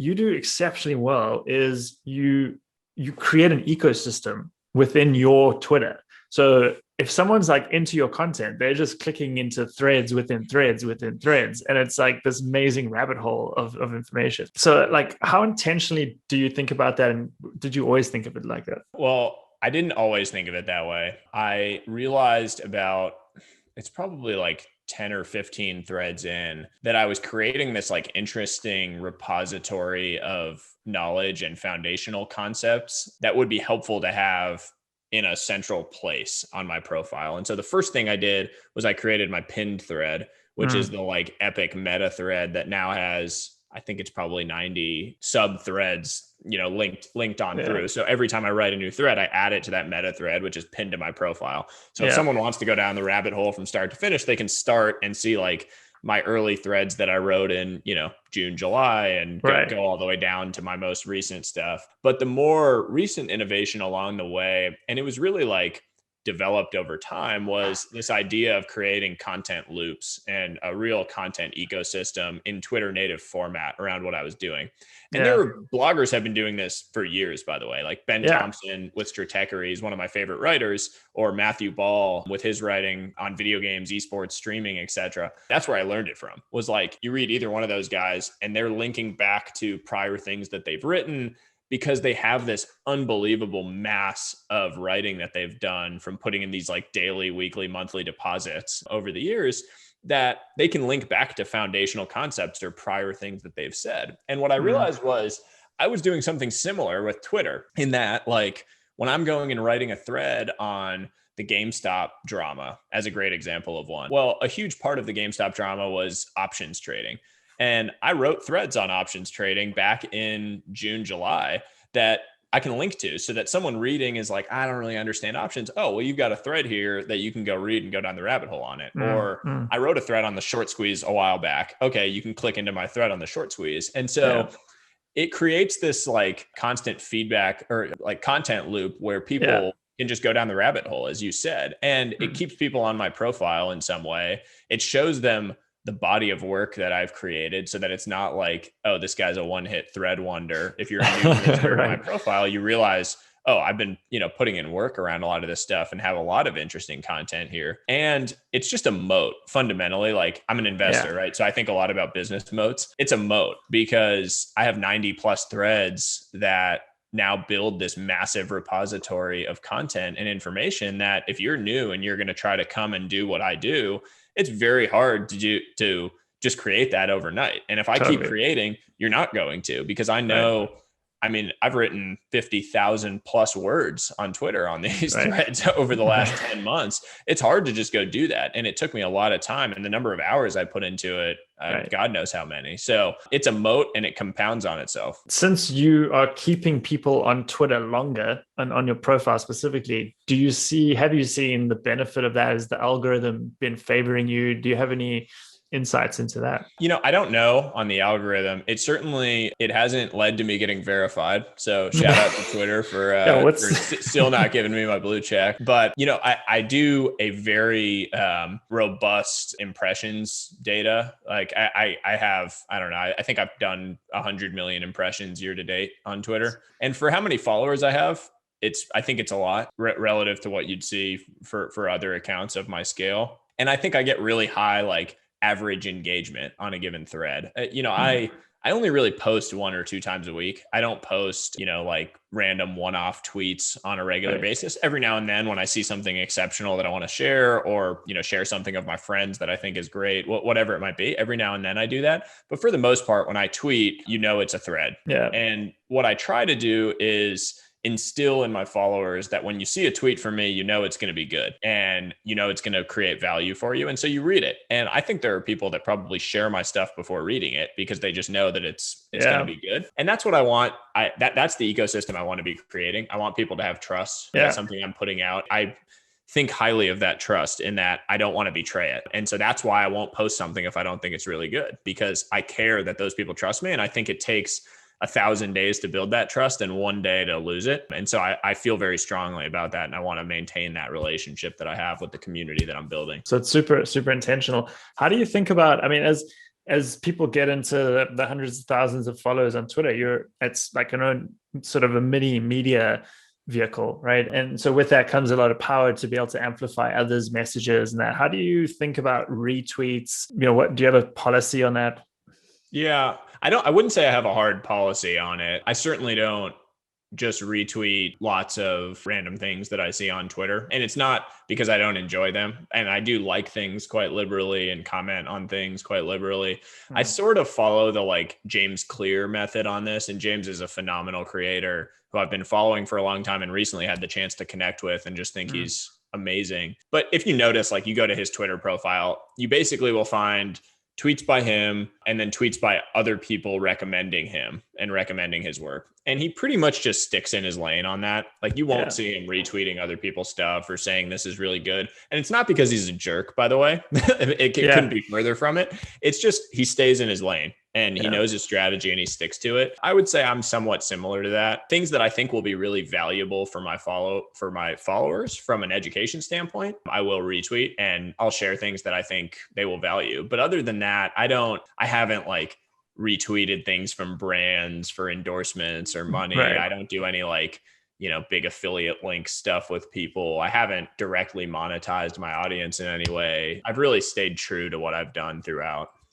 you do exceptionally well is you create an ecosystem within your Twitter. So if someone's like into your content, they're just clicking into threads within threads within threads. And it's like this amazing rabbit hole of information. So like how intentionally do you think about that? And did you always think of it like that? Well, I didn't always think of it that way. I realized it's probably like 10 or 15 threads in that I was creating this like interesting repository of knowledge and foundational concepts that would be helpful to have in a central place on my profile. And so the first thing I did was I created my pinned thread, which is the like epic meta thread that now has, I think it's probably 90 sub threads, linked on through. So every time I write a new thread, I add it to that meta thread, which is pinned to my profile. So if someone wants to go down the rabbit hole from start to finish, they can start and see like my early threads that I wrote in, June, July, and go all the way down to my most recent stuff. But the more recent innovation along the way, and it was really like developed over time, was this idea of creating content loops and a real content ecosystem in Twitter native format around what I was doing. And there were bloggers have been doing this for years, by the way, like Ben Thompson with Stratechery is one of my favorite writers, or Matthew Ball with his writing on video games, esports, streaming, etc. That's where I learned it from, was like you read either one of those guys and they're linking back to prior things that they've written, because they have this unbelievable mass of writing that they've done from putting in these like daily, weekly, monthly deposits over the years, that they can link back to foundational concepts or prior things that they've said. And what I realized was I was doing something similar with Twitter, in that like when I'm going and writing a thread on the GameStop drama, as a great example of one. Well, a huge part of the GameStop drama was options trading. And I wrote threads on options trading back in June, July that I can link to, so that someone reading is like, I don't really understand options. Oh, well, you've got a thread here that you can go read and go down the rabbit hole on it. Or I wrote a thread on the short squeeze a while back. Okay, you can click into my thread on the short squeeze. And so it creates this like constant feedback or like content loop where people can just go down the rabbit hole, as you said. And it keeps people on my profile in some way. It shows them the body of work that I've created, so that it's not like, oh, this guy's a one-hit thread wonder. If you're a new visitor to my profile, you realize, oh, I've been, putting in work around a lot of this stuff and have a lot of interesting content here. And it's just a moat fundamentally. Like I'm an investor, right? So I think a lot about business moats. It's a moat because I have 90 plus threads that now build this massive repository of content and information that if you're new and you're going to try to come and do what I do, it's very hard to just create that overnight. And if I keep creating, you're not going to, because I know, I've written 50,000 plus words on Twitter on these threads over the last 10 months. It's hard to just go do that. And it took me a lot of time, and the number of hours I put into it, God knows how many. So it's a moat and it compounds on itself. Since you are keeping people on Twitter longer and on your profile specifically, have you seen the benefit of that? Has the algorithm been favoring you? Do you have any insights into that? I don't know on the algorithm. It hasn't led to me getting verified. So shout out to Twitter for still not giving me my blue check. But, I do a very robust impressions data. Like I have, I don't know, I think I've done 100 million impressions year to date on Twitter. And for how many followers I have, I think it's a lot relative to what you'd see for other accounts of my scale. And I think I get really high, like, average engagement on a given thread. I only really post 1 or 2 times a week. I don't post, like random one-off tweets on a regular basis. Every now and then when I see something exceptional that I want to share, or, share something of my friends that I think is great, whatever it might be, every now and then I do that. But for the most part, when I tweet, it's a thread. And what I try to do is instill in my followers that when you see a tweet from me, it's going to be good, and it's going to create value for you. And so you read it. And I think there are people that probably share my stuff before reading it because they just know that it's going to be good. And that's what I want. That's the ecosystem I want to be creating. I want people to have trust. That's something I'm putting out. I think highly of that trust, in that I don't want to betray it. And so that's why I won't post something if I don't think it's really good, because I care that those people trust me. And I think it takes 1,000 days to build that trust and 1 day to lose it. And so I feel very strongly about that. And I want to maintain that relationship that I have with the community that I'm building. So it's super, super intentional. How do you think about, as as people get into the hundreds of thousands of followers on Twitter, it's like an own sort of a mini media vehicle, right? And so with that comes a lot of power to be able to amplify others' messages and that. How do you think about retweets? What do you have a policy on that? Yeah, I wouldn't say I have a hard policy on it. I certainly don't just retweet lots of random things that I see on Twitter. And it's not because I don't enjoy them. And I do like things quite liberally and comment on things quite liberally. I Mm. sort of follow the like James Clear method on this. And James is a phenomenal creator who I've been following for a long time and recently had the chance to connect with and just think Mm. he's amazing. But if you notice, like you go to his Twitter profile, you basically will find tweets by him and then tweets by other people recommending him and recommending his work. And he pretty much just sticks in his lane on that. Like you won't Yeah. see him retweeting other people's stuff or saying this is really good. And it's not because he's a jerk, by the way. it couldn't Yeah. be further from it. It's just he stays in his lane and he Yeah. knows his strategy and he sticks to it. I would say I'm somewhat similar to that. Things that I think will be really valuable for my followers from an education standpoint, I will retweet and I'll share things that I think they will value. But other than that, I haven't like retweeted things from brands for endorsements or money. Right. I don't do any like, big affiliate link stuff with people. I haven't directly monetized my audience in any way. I've really stayed true to what I've done throughout.